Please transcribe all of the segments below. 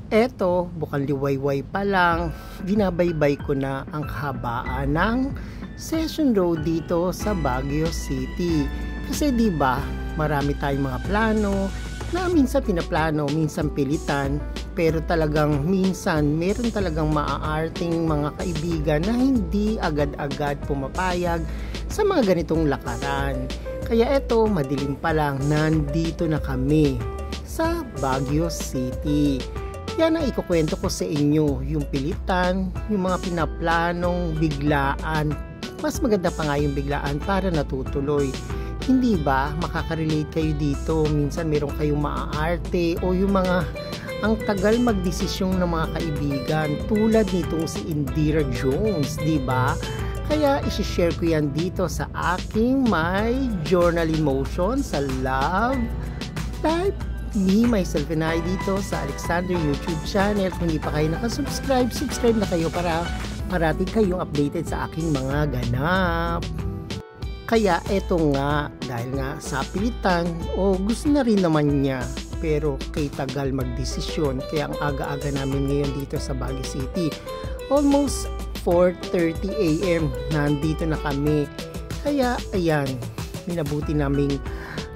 Eto, bukang liwayway pa lang, binabaybay ko na ang kahabaan ng Session Road dito sa Baguio City. Kasi 'di ba, marami tayong mga plano na minsan pinaplano, minsan pilitan, pero talagang minsan meron talagang maaarting mga kaibigan na hindi agad-agad pumapayag sa mga ganitong lakaran. Kaya eto, madilim pa lang, nandito na kami sa Baguio City. Yan ang ikukwento ko sa inyo, yung pilitan, yung mga pinaplanong biglaan. Mas maganda pa nga yung biglaan para natutuloy. Hindi ba makaka-relate kayo dito? Minsan meron kayong maaarte o yung mga ang tagal magdesisyon ng mga kaibigan tulad nitong si Indira Jones, di ba? Kaya i-share ko yan dito sa aking my journal in motion sa Love Life Me, Myself and I dito sa Alexander YouTube channel. Kung hindi pa kayo nakasubscribe, subscribe na kayo para parating kayong updated sa aking mga ganap. Kaya eto nga, dahil nga sa pilitan o gusto na rin naman niya, pero kay tagal magdesisyon, kaya ang aga-aga namin ngayon dito sa Baguio City. Almost 4:30 AM nandito na kami. Kaya ayan, minabuti naming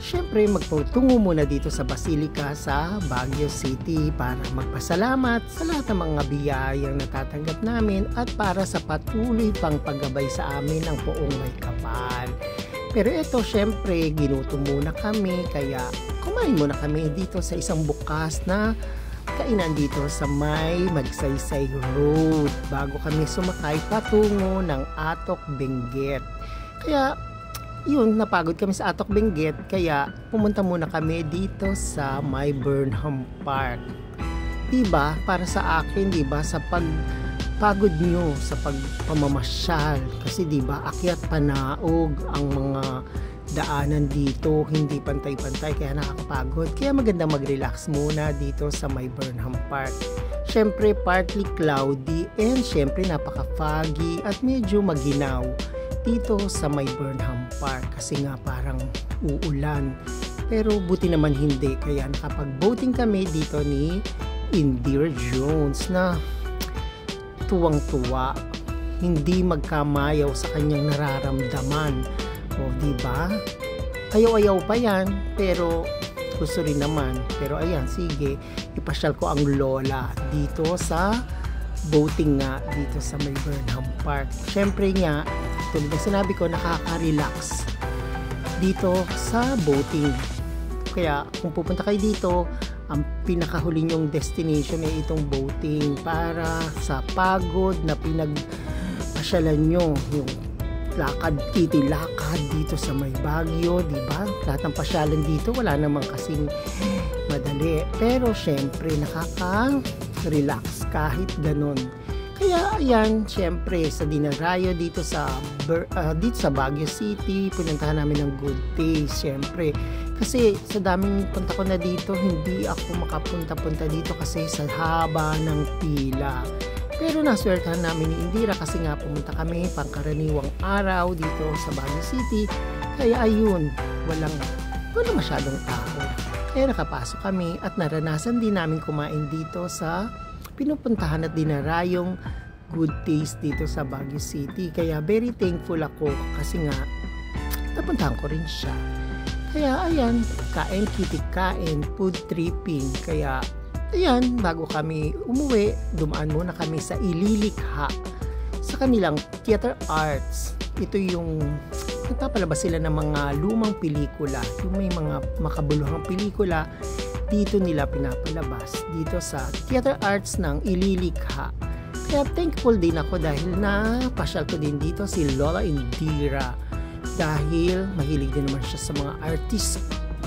syempre magtungo muna dito sa Basilica sa Baguio City para magpasalamat sa lahat ng mga biyayang natatanggap namin at para sa patuloy pang paggabay sa amin ng Poong May Kapal. Pero ito syempre ginutom muna kami, kaya kumain muna kami dito sa isang bukas na kainan dito sa may Magsaysay Road bago kami sumakay patungo ng Atok Benguet. Kaya yun, napagod kami sa Atok Benguet, kaya pumunta muna kami dito sa my Burnham Park. Diba, para sa akin, diba, sa pagpagod nyo sa pagpamamasyal, kasi diba, akyat panaog ang mga daanan dito, hindi pantay-pantay, kaya nakakapagod. Kaya maganda mag-relax muna dito sa my Burnham Park. Syempre, partly cloudy and syempre napaka-foggy at medyo maginaw dito sa may Burnham Park kasi nga parang uulan, pero buti naman hindi, kaya nakapag-boating kami dito ni Indira Jones na tuwang-tuwa, hindi magkamayaw sa kanyang nararamdaman. O diba, ayaw-ayaw pa yan, pero gusto rin naman. Pero ayan, sige, ipasyal ko ang lola dito sa boating nga dito sa may Burnham Park. Syempre nga, tulad ng sinabi ko, nakaka-relax dito sa boating. Kaya kung pupunta kayo dito, ang pinakahuli nyong destination ay itong boating para sa pagod na pinagpasyalan nyo, yung lakad, titilakad dito sa may Baguio, di ba? Lahat ng pasyalan dito, wala namang kasing madali. Pero syempre, nakaka-relax kahit ganun. Kaya ayan, syempre sa dinarayo dito sa Baguio City, pinuntahan namin ng Good Taste, syempre. Kasi sa daming punta ko na dito, hindi ako makapunta-punta dito kasi sa haba ng pila. Pero naswertahan namin ni Indira kasi nga pumunta kami pangkaraniwang araw dito sa Baguio City. Kaya ayun, walang masyadong tao. Kaya nakapasok kami at naranasan din namin kumain dito sa pinupuntahan at dinarayong Good Taste dito sa Baguio City. Kaya very thankful ako kasi nga napuntahan ko rin siya. Kaya ayan, kain, kitik kain, food tripping. Kaya ayan, bago kami umuwi, dumaan muna kami sa Ililikha sa kanilang theater arts. Ito yung nagpapalabas sila ng mga lumang pelikula, yung may mga makabuluhang pelikula, dito nila pinapalabas dito sa theater arts ng Ililikha. Kaya thankful din ako dahil napasyal ko din dito si Lola Indira dahil mahilig din naman siya sa mga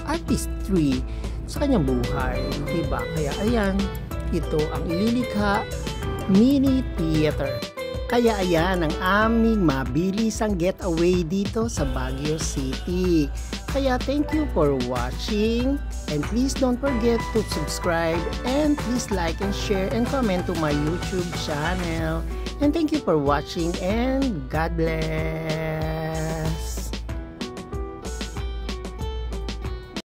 artistry sa kanyang buhay, diba? Kaya ayan, ito ang Ililikha Mini Theater. Kaya ayan ang aming mabilisang getaway dito sa Baguio City. Kaya thank you for watching and please don't forget to subscribe and please like and share and comment to my YouTube channel. And thank you for watching and God bless.